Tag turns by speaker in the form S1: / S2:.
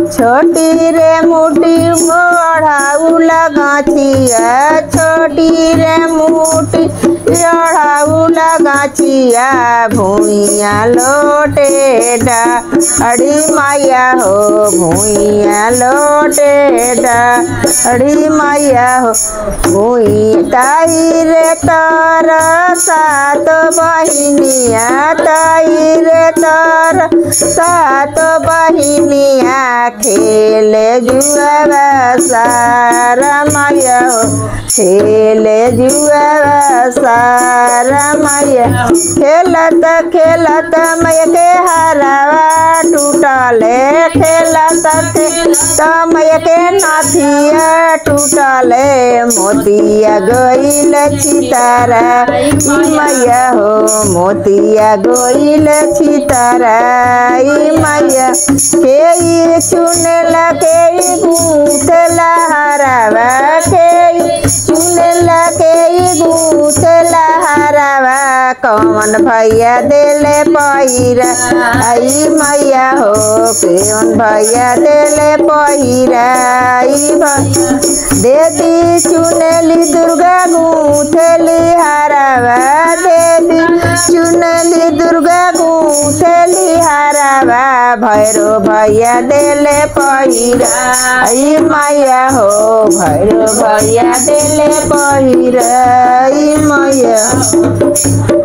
S1: छोटी रे मोटी ओढ़ाउल गाछिया छोटी रे मोटी ओढ़ाउल गाछिया भूइया लोटे डाढ़ी मैया हो भूइया लोटे डाढ़ी मैया हो भूइ ताई रे तर सात बहिनिया ताई रे तर सात बहिनिया खेले जुआ सारा मैया हो खेले जुआ सारा मैया खेलत खेलत मैया के हरावा टूटले खेलत खेलत मैया के नाथिया टूटले मोतिया गइल चितारा मैया हो मोतिया गइल चितारा मैया के चुनला के गूंथला हरावा के चुनला के गूंथला हरावा कौन भैया देले पहिरा आई मैया हो कौन भैया देले पहिरा देवी चुनली दुर्गा गूंथली हरावा देवी चुनली दुर्गा गूंथली हरावा भैरो भैया देले पहिरा आई मैया हो भैरो भैया देले पहिरा आई मैया।